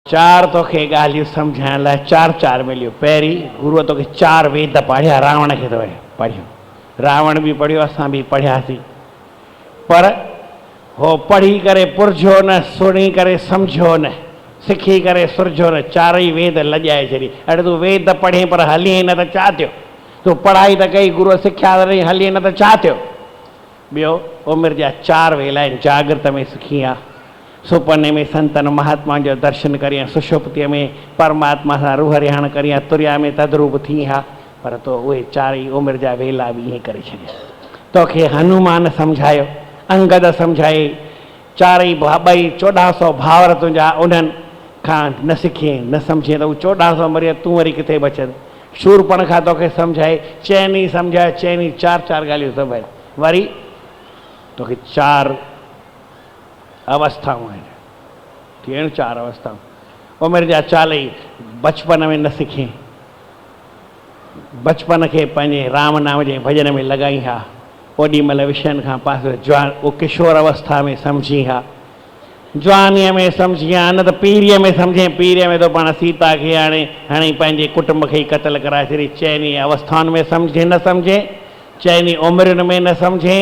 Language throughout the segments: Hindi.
चार तोखे ॻाल्हियूं सम्झाइण लाइ चार चार मिलियूं। पहिरीं गुरुअ तोखे चार वेद पढ़िया, रावण खे तो पढ़ियो, रावण भी पढ़ियो, असां भी पढ़ियासीं, पर हो पढ़ी करे पुरझो न, सुणी करे सम्झो न, सिखी करे सुरझो न, चारई वेद लॼाए छॾी। अड़े तूं वेद पढ़े पर हली न त छा थियो? तूं पढ़ाई त कई, गुरुअ सिख्या त ॾिनी, हली न त छा थियो? ॿियो उमिरि जा चार वेला आहिनि। जागृत में सिखी आहे, सुपने में संतन महात्मा जो दर्शन करियां, सुषुप्तीअ में परमात्मा सां रूह रिहाण करियां, तुरिया में तद्रूप थी हा, पर तो उहे चारई उमिरि जा वेला बि ईअं करे छॾिया। तोखे हनुमान सम्झायो, अंगद सम्झाई, चारई ॿई 1400 भावर तुंहिंजा उन्हनि खां न सिखियईं, न सम्झे त उहे 1400 मरी, तूं वरी किथे बचंदे? शूरपण खां तोखे सम्झाई, चइनी सम्झाए, चइनी चार चार ॻाल्हियूं सम्झाए। वरी तोखे चार अवस्थाऊं आहिनि, थियनि चार अवस्थाऊं। उमिरि जा चालई बचपन में न सिखी, बचपन खे पंहिंजे राम नाम जे भॼन में लॻाई हा, ओॾी महिल विषयनि खां पासे जवान उहो किशोर अवस्था में सम्झी हा, जवानीअ में सम्झी हा, न त पीरीअ में सम्झे। पीरीअ में तो पाण सीता खे हाणे पंहिंजे कुटुंब खे ई क़तल कराए छॾी। चइनी अवस्थाउनि में सम्झे न सम्झे, चइनी उमिरियुनि में न सम्झे,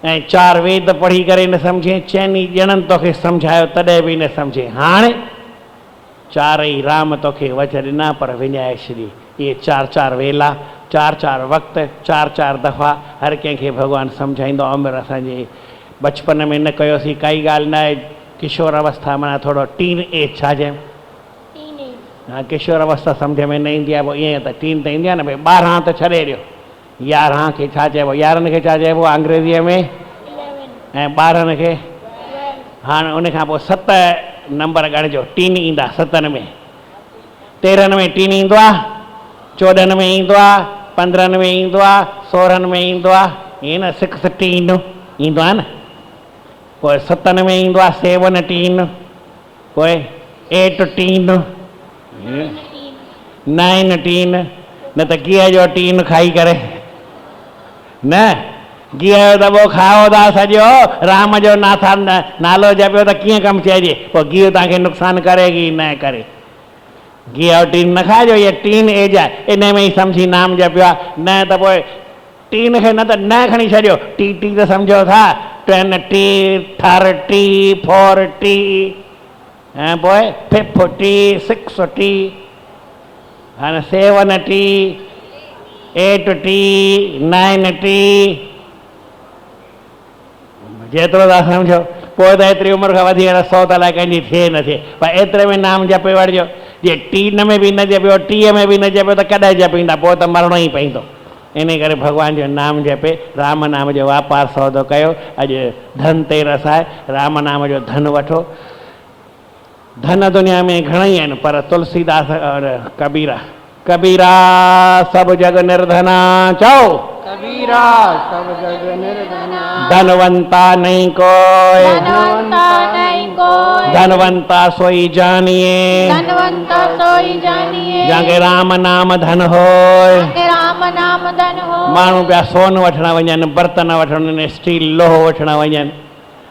ऐं चार वेद पढ़ी करे न सम्झे, चइनी ॼणनि तोखे सम्झायो तॾहिं बि न सम्झे। हाणे चारई राम तोखे वच ॾिना पर विञाए छॾी। इहे चार चार वेला, चार चार वक़्त, चार चार दफ़ा हर कंहिंखे भॻवानु सम्झाईंदो। उमिरि असांजे बचपन में न कयोसीं, काई ॻाल्हि न आहे। किशोर अवस्था माना थोरो टीन एज, छा चइबो? हा, किशोर अवस्था सम्झ में न ईंदी आहे, पोइ ईअं त टीन त ईंदी आहे न भई। 12 त छॾे ॾियो, 11 खे छा चइबो? 11 खे छा चइबो अंग्रेज़ीअ में? 11। ऐं 12 खे 12। हाणे उन खां पोइ 7 नंबर ॻणिजो, टीन ईंदा 7 में। 13 में टीन ईंदो आहे, 14 में ईंदो आहे, 15 में ईंदो आहे, 16 में ईंदो आहे, ईअं न 16 ईंदो आहे न। पोइ 7 में ईंदो आहे 17, पोइ 18, 19, न त गिह जो टीन खाई करे न, गिह जो दॿो खाओ था सॼो, राम जो नालो जपियो त कीअं कमु चइजे? पोइ गिह तव्हांखे नुक़सानु करेगी न करे? गिह जो टीन न खाइजो, इहा टीन एज आहे, इन में ई सम्झी नाम जपियो आहे। न त पोइ टीन खे न त न खणी छॾियो, टी त सम्झो था, 20, 30, 40, ऐं पोइ 50, 60, हाणे 70, 80, 90, जेतिरो था सम्झो। पोइ त एतिरी उमिरि खां वधी 100 त अलाए कंहिंजी थिए न थिए, पर एतिरे में नाम जपे वठिजो। जे टीन में बि न जपियो, 30 में बि न जपियो त कॾहिं जपींदा? पोइ त मरणो ई पवंदो। इन करे भॻवान जो नाम जपे, राम नाम जो वापारु सौदो कयो। अॼु धन तेरस आहे, राम नाम जो धन वठो। धन दुनिया में घणेई आहिनि, पर तुलसीदास और कबीरा सब जग निर्धना, चओ कबीरा सब जग निर्धना, धनवंता नहीं कोई, धनवंता नहीं कोई, धनवंता सोई जानिए, धनवंता सोई जानिए, जंहिंखे राम नाम धन होय। जंहिंखे राम नाम धन हो। माण्हू पिया सोन वठण वञनि, बर्तन वठण वञनि, स्टील लोहो वठण वञनि।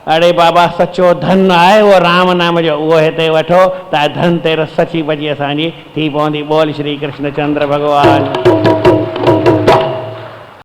अड़े बाबा, सचो धन आहे उहो राम नाम जो, उहो हिते वठो त धन तेरस सची बची असांजी थी पवंदी। बोल श्री कृष्ण चंद्र भॻवान।